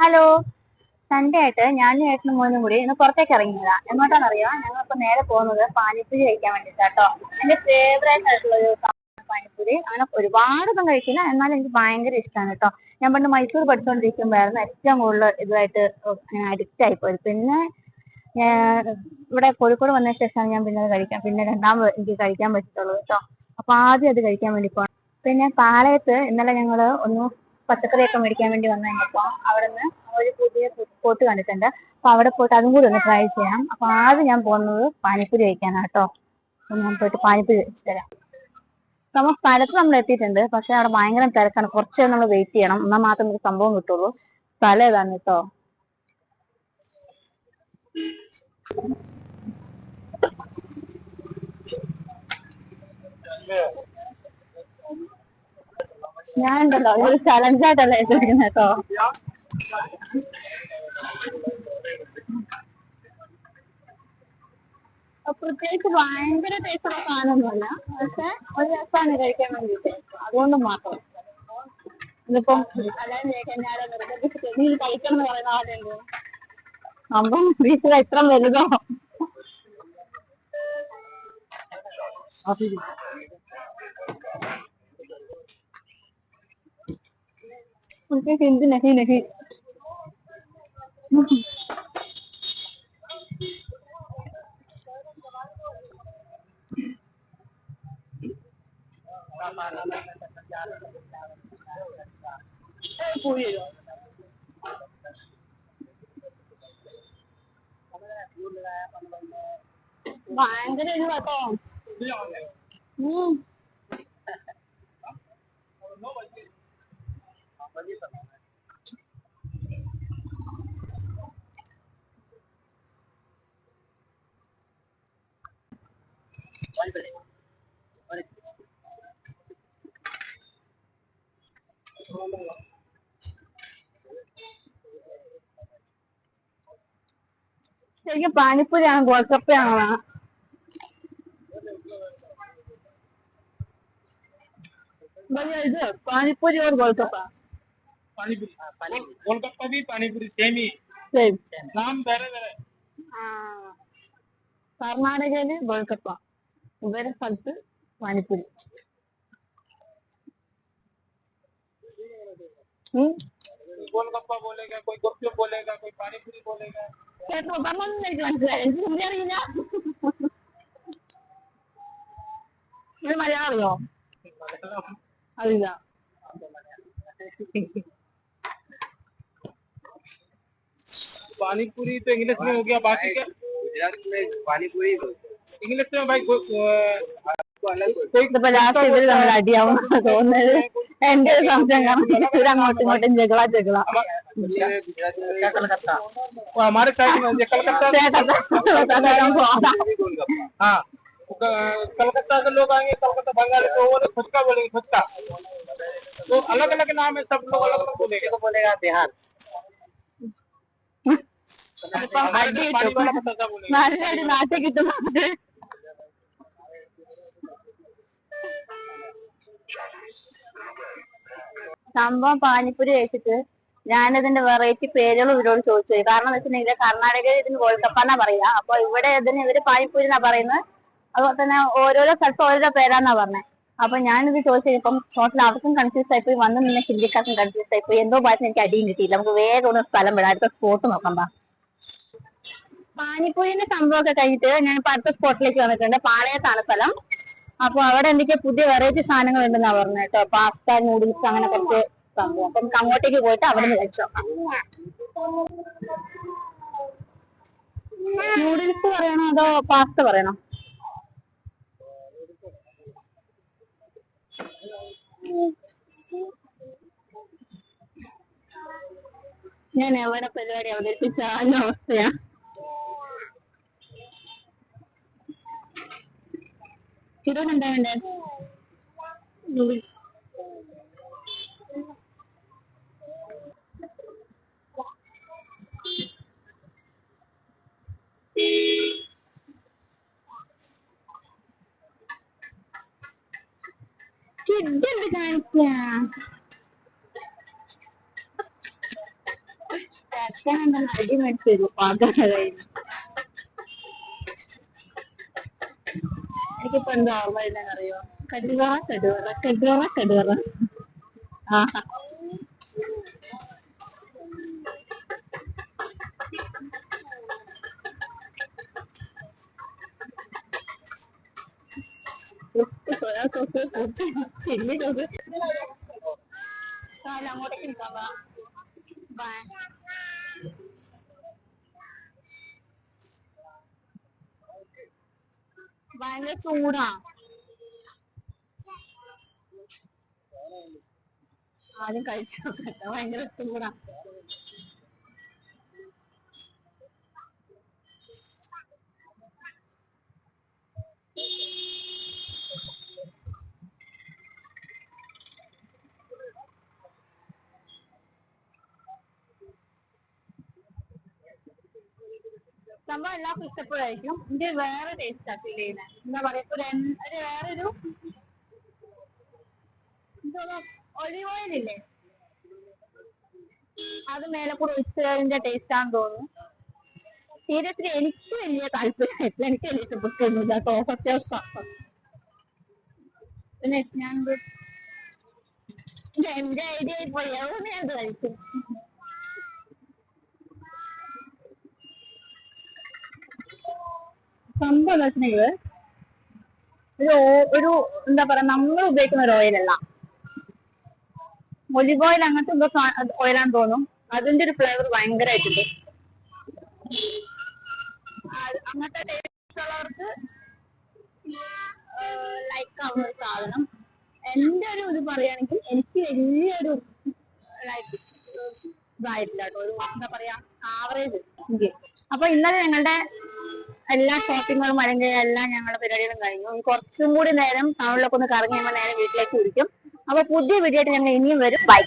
Hello. Sunday ആയിട്ട് ഞാനും ഏട്ടനും മോനും കൂടി ഇന്ന് പുറത്തേക്ക് ഇറങ്ങിയതാ. എങ്ങോട്ടാണെന്നറിയോ? ഞങ്ങളിപ്പോ നേരെ പോകുന്നത് പാനിപ്പൂരി കഴിക്കാൻ വേണ്ടിട്ടാട്ടോ. എന്റെ ഫേവറേറ്റ് ആയിട്ടുള്ള ഒരു പാനിപ്പൂരി. അങ്ങനെ ഒരുപാടൊന്നും കഴിക്കില്ല, എന്നാലും എനിക്ക് ഭയങ്കര ഇഷ്ടമാണ് കേട്ടോ. ഞാൻ പണ്ട് മൈസൂർ പഠിച്ചുകൊണ്ടിരിക്കുമ്പോഴായിരുന്നു ഏറ്റവും കൂടുതൽ ഇതുമായിട്ട് അഡിക്റ്റ് ആയിപ്പോയത്. പിന്നെ ഇവിടെ കോഴിക്കോട് വന്ന ശേഷമാണ് ഞാൻ പിന്നെ അത് കഴിക്കാം, പിന്നെ രണ്ടാമത് എനിക്ക് കഴിക്കാൻ പറ്റത്തുള്ളൂ കേട്ടോ. അപ്പൊ ആദ്യം അത് കഴിക്കാൻ വേണ്ടി പോകണം. പിന്നെ പാളയത്ത് ഇന്നലെ ഞങ്ങള് ഒന്ന് പച്ചക്കറിയൊക്കെ മേടിക്കാൻ വേണ്ടി വന്നു കഴിഞ്ഞപ്പോ അവിടുന്ന് ഒരു പുതിയ ഫുഡ് സ്പോട്ട് കണ്ടിട്ടുണ്ട്. അപ്പൊ അവിടെ പോയിട്ട് അതും കൂടി ഒന്ന് ട്രൈ ചെയ്യാം. അപ്പൊ ആദ്യം ഞാൻ പോകുന്നത് പാനിപ്പൂരി കഴിക്കാനാണ് കേട്ടോ. അപ്പൊ ഞാൻ പോയിട്ട് പാനിപ്പൂരി കഴിച്ചു തരാം. നമ്മൾ സ്ഥലത്ത് നമ്മൾ എത്തിയിട്ടുണ്ട്, പക്ഷെ അവിടെ ഭയങ്കര തിരക്കാണ്. കുറച്ച് നമ്മൾ വെയിറ്റ് ചെയ്യണം, എന്നാൽ മാത്രമേ നമുക്ക് സംഭവം കിട്ടുള്ളൂ. സ്ഥലം ഏതാണ് കേട്ടോ. ഞാൻ ഉണ്ടല്ലോ ഒരു ചലഞ്ചായിട്ടല്ല ഏറ്റെടുക്കുന്നത് കേട്ടോ. പ്രത്യേകിച്ച് ഭയങ്കര ടേസ്റ്റുള്ള സാധനമൊന്നുമല്ല, പക്ഷെ ഒരു രസമാണ് കഴിക്കാൻ വേണ്ടിട്ട്, അതുകൊണ്ട് മാത്രം. ഇതിപ്പം എല്ലാവരും ചോദിക്കാൻ ഞാനും നിർബന്ധിച്ചിട്ട് നീ കഴിക്കണം എന്ന് പറയുന്ന ആളുണ്ട്. അപ്പം വീട്ടിൽ ഇത്ര വലുതോ? ഹിന്ദി നഹി നഹി. ഭയങ്കര ഇത് കേട്ടോ. ശരിക്കും പാനിപ്പൂരിയാണ് ഗോൾഗപ്പയാണോ? ഇത് പാനിപ്പൂരി और गोलगप्पा. पानीपुरी गोलगप्पा भी पानीपुरी सेम ही सेम नाम വേറെ വേറെ. കർണാടകയില് ഗോൾഗപ്പ, ഇവരെ സ്ഥലത്ത് പാനിപ്പൂരി. गोलगप्पा बोलेगा कोई, गुपचुप बोलेगा कोई, पानीपुरी बोलेगा. കേട്ടോ പറഞ്ഞൊന്നും എനിക്ക് മനസ്സിലായി. എനിക്ക് ഹിന്ദി അറിയില്ല. ഇത് മലയാളമോ? അറിയില്ല. पानीपुरी तो इंग्लिश में हो गया, बाकी क्या गुजरात में पानीपुरी इंग्लिश में भाई ലാസ്റ്റ് ഇതിൽ നമ്മൾ അടിയാവും തോന്നുന്നത്. എന്റെ ഒരു സംശയം കാണാം, ഇവരങ്ങോട്ടും ഇങ്ങോട്ടും ജഗള हमारे साइड में हाँ कलकत्ता के लोग आएंगे, कलकत्ता बंगाली तो वो फुचका बोलेंगे, फुचका. तो अलग अलग नाम है, सब लोग अलग अलग बोलेगा. बोलेगा बिहार. നല്ലൊരു നാട്ടിൽ കിട്ടുന്നത്. സംഭവം പാനിപ്പൂരി കഴിച്ചിട്ട് ഞാനിതിന്റെ വെറൈറ്റി പേരുകൾ ഇവരോട് ചോദിച്ചു. കാരണം എന്ന് വെച്ചിട്ടുണ്ടെങ്കിൽ കർണാടകയിൽ ഇതിന് ഗോൾഗപ്പ എന്നാ പറയാ, അപ്പൊ ഇവിടെ ഇതിന് ഇവര് പാനിപ്പൂരി എന്നാ പറയുന്നത്. അതുപോലെ തന്നെ ഓരോരോ സ്ഥലത്ത് ഓരോരോ പേരാന്നാ പറഞ്ഞത്. അപ്പൊ ഞാനിത് ചോദിച്ചപ്പം ടോട്ടൽ അവർക്കും കൺഫ്യൂസ് ആയിപ്പോയി, വന്ന് നിന്നെ ഹിന്ദിക്കാർക്കും കൺഫ്യൂസ് ആയിപ്പോയി. എന്തോ ഭാഷ എനിക്ക് അടിയും കിട്ടിയില്ല. നമുക്ക് വേഗം ഒന്ന് സ്ഥലം വിടാം, അടുത്ത സ്പോട്ട് നോക്കാം. പാനിപ്പൂരിന്റെ സംഭവമൊക്കെ കഴിഞ്ഞിട്ട് ഞാൻ ഇപ്പൊ അടുത്ത സ്പോട്ടിലേക്ക് വന്നിട്ടുണ്ട്. പാളയത്താണ് സ്ഥലം. അപ്പൊ അവിടെ എന്തൊക്കെ പുതിയ വെറൈറ്റി സാധനങ്ങൾ ഉണ്ടെന്നാ പറഞ്ഞത് കേട്ടോ. പാസ്ത, നൂഡിൽസ്, അങ്ങനെ കുറച്ച് സംഭവം. അപ്പൊ നമുക്ക് അങ്ങോട്ടേക്ക് പോയിട്ട് അവിടെ നിന്ന് കഴിച്ചോ. നൂഡിൽസ് പറയണോ അതോ പാസ്ത പറയണോ? ഞാൻ എവിടെ പരിപാടി അവതരിപ്പിച്ചാലും അവസ്ഥയാ. ഇതൊന്നെന്താ വേണ്ടേ? ഇതെന്ത് കാണിക്കാ? അച്ഛൻ അടി മേടിച്ചു തരും പാത്രയുടെ കയ്യിൽ. എനിക്കിപ്പോ എന്താ ഓർമ്മ വരുന്നതെന്ന് അറിയോ? കടുവ കടുവറ കടുവറ കടുവറ. ആഹാ, അങ്ങോട്ടേക്ക് നിൽക്കാം. ഭയങ്കര ചൂടാ. ആദ്യം കഴിച്ചു നോക്കട്ടെ. ഭയങ്കര ചൂടാ. സംഭവം എല്ലാവർക്കും ഇഷ്ടപ്പെടുമായിരിക്കും. ഇത് വേറെ ടേസ്റ്റാ ഫീൽ ചെയ്യുന്നത്. എന്താ പറയാ, ഒരു വേറൊരു ഒലിവ് ഓയിൽ ഇല്ലേ, അത് മേലെ കൂടെ ഒഴിച്ചതിന്റെ ടേസ്റ്റ് ആണെന്ന് തോന്നുന്നു. സീരിയസ്ലി എനിക്ക് വലിയ താല്പര്യമായിട്ടില്ല, എനിക്ക് വലിയ ഇഷ്ടപ്പെട്ടൊന്നുമില്ല കേട്ടോ. സത്യാവസ്ഥ. പിന്നെ ഞാൻ എന്റെ ഐഡിയ പോയി, അതുകൊണ്ട് ഞാൻ കഴിക്കും. സംഭവം എന്ന് വെച്ചിട്ടുണ്ടെങ്കിൽ ഒരു എന്താ പറയാ, നമ്മൾ ഉപയോഗിക്കുന്ന ഒരു ഓയിലല്ല, ഒലിവ് ഓയിൽ അങ്ങനത്തെ എന്തോ ഓയിലാന്ന് തോന്നും. അതിന്റെ ഒരു ഫ്ലേവർ ഭയങ്കരമായിട്ടുണ്ട്. അങ്ങനത്തെ ടേസ്റ്റ് ഉള്ളവർക്ക് ലൈക്ക് ആവുന്ന ഒരു സാധനം. എന്റെ ഒരു ഇത് പറയുകയാണെങ്കിൽ എനിക്ക് വലിയൊരു ലൈക്ക് ഇതായിട്ടില്ല കേട്ടോ. ഒരു എന്താ പറയാ, ആവറേജ് എനിക്ക്. അപ്പൊ ഇന്നലെ ഞങ്ങളുടെ എല്ലാ ഷോപ്പിങ്ങുകളും അല്ലെങ്കിൽ എല്ലാം ഞങ്ങളുടെ പരിപാടികളും കഴിഞ്ഞു. കുറച്ചും കൂടി നേരം ടൗണിലൊക്കെ ഒന്ന് കറങ്ങി ഞങ്ങൾ നേരെ വീട്ടിലേക്ക് വിളിക്കും. അപ്പൊ പുതിയ വീഡിയോ ആയിട്ട് ഞങ്ങൾ ഇനിയും വരും. ബൈ.